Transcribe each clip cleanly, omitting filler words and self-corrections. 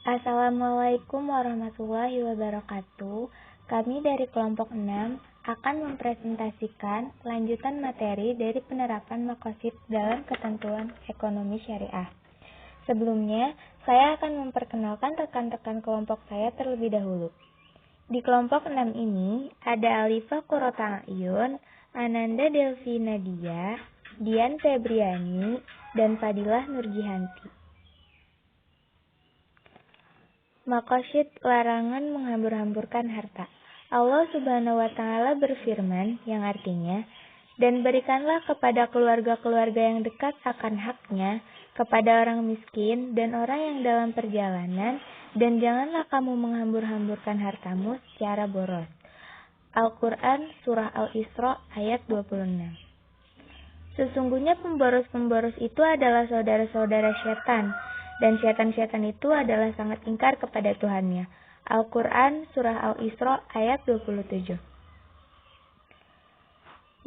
Assalamualaikum warahmatullahi wabarakatuh. Kami dari kelompok 6 akan mempresentasikan lanjutan materi dari penerapan maqasid dalam ketentuan ekonomi syariah. Sebelumnya, saya akan memperkenalkan rekan-rekan kelompok saya terlebih dahulu. Di kelompok 6 ini ada Alifah Qurrata A'yun, Ananda Delvi Nadia, Dian Febriani, dan Fadilah Nurjihanti. Maqasid larangan menghambur-hamburkan harta. Allah Subhanahu wa Ta'ala berfirman yang artinya, dan berikanlah kepada keluarga-keluarga yang dekat akan haknya, kepada orang miskin dan orang yang dalam perjalanan, dan janganlah kamu menghambur-hamburkan hartamu secara boros. Al-Quran Surah Al-Isra ayat 26. Sesungguhnya pemboros-pemboros itu adalah saudara-saudara syaitan, dan syaitan-syaitan itu adalah sangat ingkar kepada Tuhannya. Al-Quran Surah Al-Isra ayat 27.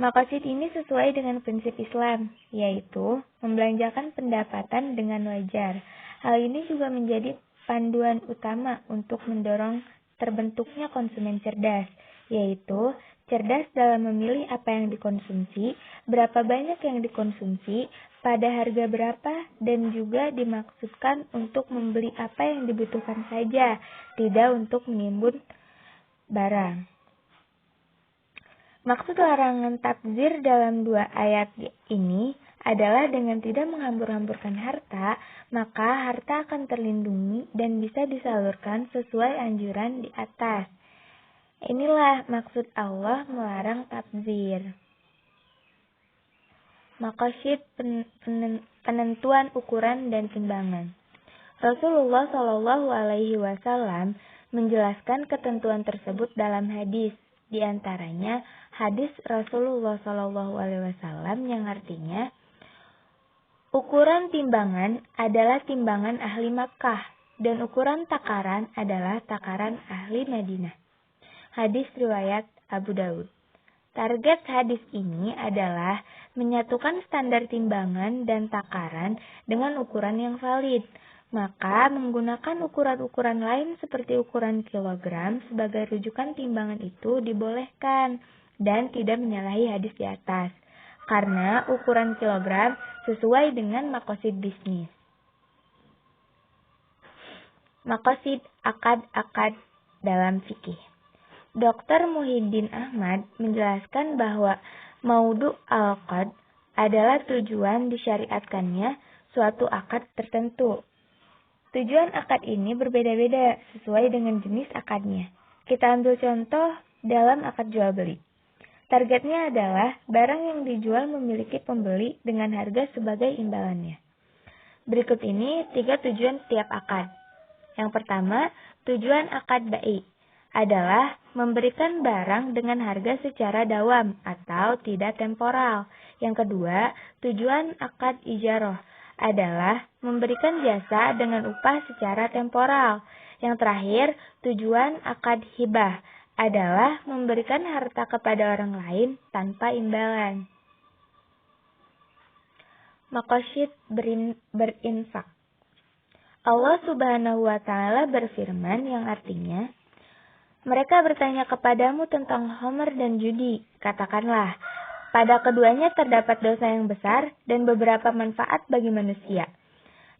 Maqasid ini sesuai dengan prinsip Islam, yaitu membelanjakan pendapatan dengan wajar. Hal ini juga menjadi panduan utama untuk mendorong terbentuknya konsumen cerdas, yaitu cerdas dalam memilih apa yang dikonsumsi, berapa banyak yang dikonsumsi, pada harga berapa, dan juga dimaksudkan untuk membeli apa yang dibutuhkan saja, tidak untuk menimbun barang. Maksud larangan tabdzir dalam dua ayat ini adalah dengan tidak menghambur-hamburkan harta, maka harta akan terlindungi dan bisa disalurkan sesuai anjuran di atas. Inilah maksud Allah melarang tabdzir. Maqasid penentuan ukuran dan timbangan. Rasulullah Shallallahu Alaihi Wasallam menjelaskan ketentuan tersebut dalam hadis. Di antaranya hadis Rasulullah Shallallahu Alaihi Wasallam yang artinya, ukuran timbangan adalah timbangan ahli Makkah dan ukuran takaran adalah takaran ahli Madinah. Hadis riwayat Abu Daud. Target hadis ini adalah menyatukan standar timbangan dan takaran dengan ukuran yang valid. Maka menggunakan ukuran-ukuran lain seperti ukuran kilogram sebagai rujukan timbangan itu dibolehkan dan tidak menyalahi hadis di atas. Karena ukuran kilogram sesuai dengan maqasid bisnis. Maqasid akad-akad dalam fikih. Dr. Muhyiddin Ahmad menjelaskan bahwa maudhu al-qad adalah tujuan disyariatkannya suatu akad tertentu. Tujuan akad ini berbeda-beda sesuai dengan jenis akadnya. Kita ambil contoh dalam akad jual beli. Targetnya adalah barang yang dijual memiliki pembeli dengan harga sebagai imbalannya. Berikut ini 3 tujuan setiap akad. Yang pertama, tujuan akad bai adalah memberikan barang dengan harga secara dawam atau tidak temporal. Yang kedua, tujuan akad ijarah adalah memberikan jasa dengan upah secara temporal. Yang terakhir, tujuan akad hibah adalah memberikan harta kepada orang lain tanpa imbalan. Maqasid berinfak. Allah Subhanahu wa Ta'ala berfirman yang artinya, mereka bertanya kepadamu tentang homer dan judi. Katakanlah, pada keduanya terdapat dosa yang besar dan beberapa manfaat bagi manusia.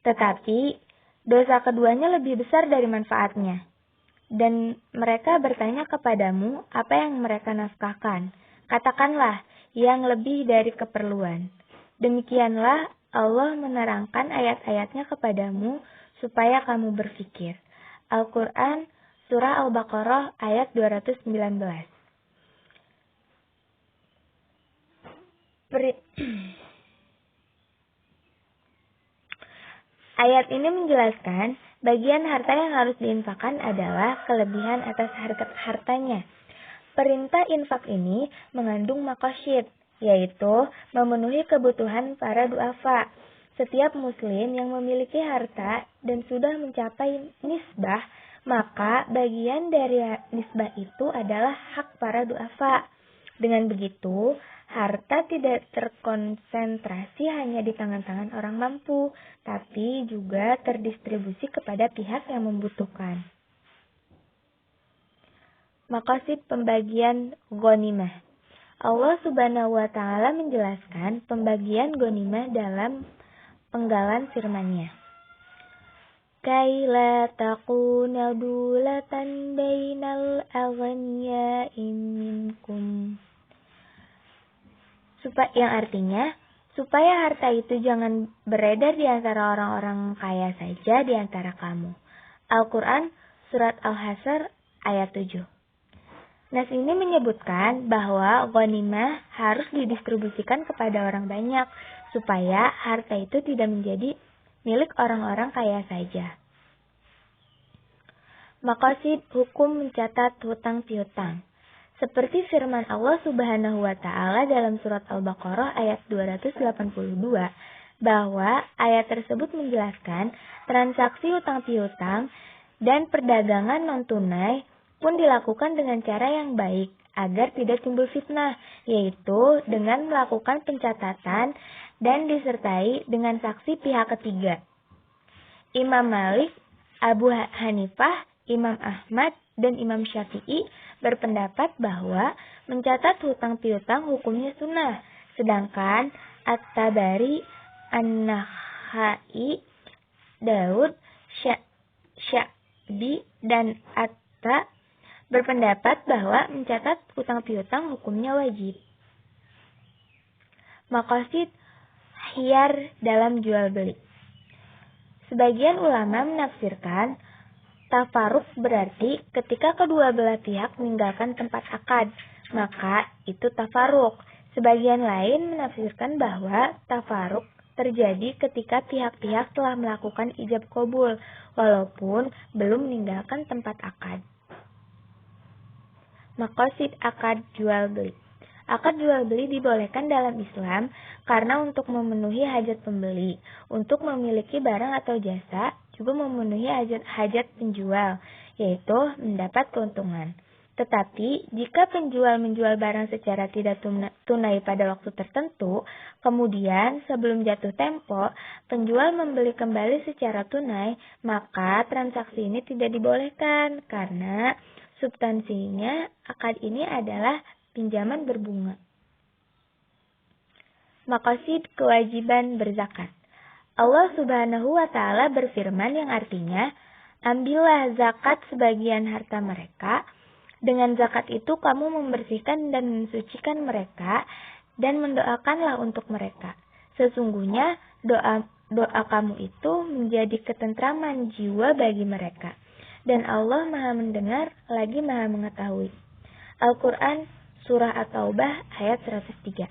Tetapi, dosa keduanya lebih besar dari manfaatnya. Dan mereka bertanya kepadamu apa yang mereka nafkahkan. Katakanlah, yang lebih dari keperluan. Demikianlah Allah menerangkan ayat-ayatnya kepadamu supaya kamu berfikir. Al-Quran Surah Al-Baqarah ayat 219. Ayat ini menjelaskan bagian harta yang harus diinfakkan adalah kelebihan atas hartanya. Perintah infak ini mengandung maqasid, yaitu memenuhi kebutuhan para duafa. Setiap muslim yang memiliki harta dan sudah mencapai nisbah, maka bagian dari nisbah itu adalah hak para duafa. Dengan begitu, Harta tidak terkonsentrasi hanya di tangan-tangan orang mampu, tapi juga terdistribusi kepada pihak yang membutuhkan. Maqasid pembagian ghanimah. Allah Subhanahu wa taala menjelaskan pembagian ghanimah dalam penggalan firman-Nya. Kaila takuna dulatan bainal aghniya'i minkum. Yang artinya, supaya harta itu jangan beredar di antara orang-orang kaya saja di antara kamu. Al-Quran, Surat Al-Hasr, ayat 7. Nas ini menyebutkan bahwa ghanimah harus didistribusikan kepada orang banyak, supaya harta itu tidak menjadi milik orang-orang kaya saja. Maqasid hukum mencatat hutang piutang. Seperti firman Allah Subhanahu wa taala dalam surat Al-Baqarah ayat 282, bahwa ayat tersebut menjelaskan transaksi hutang piutang dan perdagangan non-tunai pun dilakukan dengan cara yang baik agar tidak timbul fitnah, yaitu dengan melakukan pencatatan dan disertai dengan saksi pihak ketiga. Imam Malik, Abu Hanifah, Imam Ahmad, dan Imam Syafi'i berpendapat bahwa mencatat hutang piutang hukumnya sunnah, sedangkan At-Tabari, An-Nakhai, Daud, Sya'bi, dan Atta berpendapat bahwa mencatat hutang piutang hukumnya wajib. Maqasid khiyar dalam jual beli. Sebagian ulama menafsirkan tafarruq berarti ketika kedua belah pihak meninggalkan tempat akad, maka itu tafarruq. Sebagian lain menafsirkan bahwa tafarruq terjadi ketika pihak-pihak telah melakukan ijab qabul, walaupun belum meninggalkan tempat akad. Maqasid akad jual beli. Akad jual beli dibolehkan dalam Islam karena untuk memenuhi hajat pembeli, untuk memiliki barang atau jasa, juga memenuhi hajat penjual, yaitu mendapat keuntungan. Tetapi, jika penjual menjual barang secara tidak tunai pada waktu tertentu, kemudian sebelum jatuh tempo, penjual membeli kembali secara tunai, maka transaksi ini tidak dibolehkan karena substansinya akad ini adalah pinjaman berbunga. Maqasid kewajiban berzakat. Allah Subhanahu wa taala berfirman yang artinya, ambillah zakat sebagian harta mereka. Dengan zakat itu kamu membersihkan dan mensucikan mereka dan mendoakanlah untuk mereka. Sesungguhnya doa kamu itu menjadi ketentraman jiwa bagi mereka. Dan Allah Maha mendengar lagi Maha mengetahui. Al-Quran Surah At-Taubah ayat 103.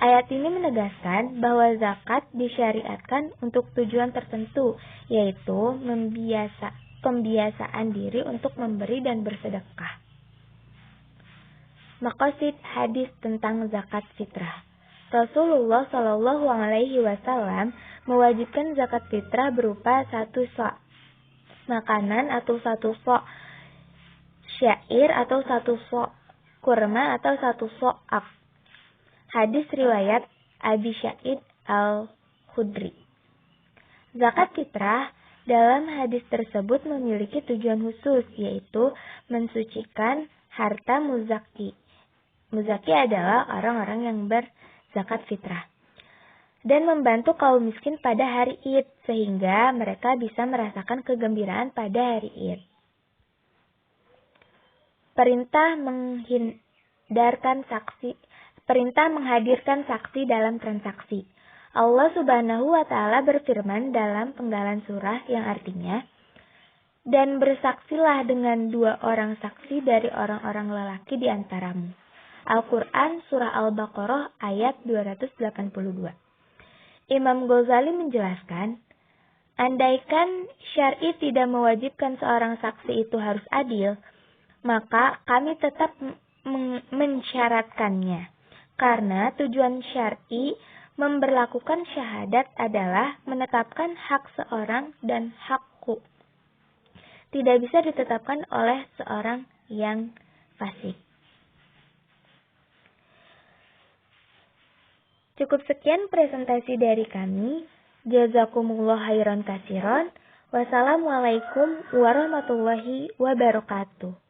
Ayat ini menegaskan bahwa zakat disyariatkan untuk tujuan tertentu, yaitu pembiasaan diri untuk memberi dan bersedekah. Maqasid hadis tentang zakat fitrah. Rasulullah Shallallahu Alaihi Wasallam mewajibkan zakat fitrah berupa 1 sa' makanan atau 1 sa' syair atau 1 sa' kurma atau 1 sa' ak. Hadis riwayat Abi Sa'id Al-Khudri. Zakat fitrah dalam hadis tersebut memiliki tujuan khusus, yaitu mensucikan harta muzaki. Muzaki adalah orang-orang yang berzakat fitrah. Dan membantu kaum miskin pada hari Id, sehingga mereka bisa merasakan kegembiraan pada hari Id. Perintah menghadirkan saksi dalam transaksi. Allah Subhanahu wa taala berfirman dalam penggalan surah yang artinya, dan bersaksilah dengan 2 orang saksi dari orang-orang lelaki di antaramu. Al-Quran Surah Al-Baqarah ayat 282. Imam Ghazali menjelaskan, andaikan syar'i tidak mewajibkan seorang saksi itu harus adil, maka kami tetap mensyaratkannya. Karena tujuan syar'i memberlakukan syahadat adalah menetapkan hak seorang dan hakku. Tidak bisa ditetapkan oleh seorang yang fasik. Cukup sekian presentasi dari kami. Jazakumullah khairan katsiran. Wassalamualaikum warahmatullahi wabarakatuh.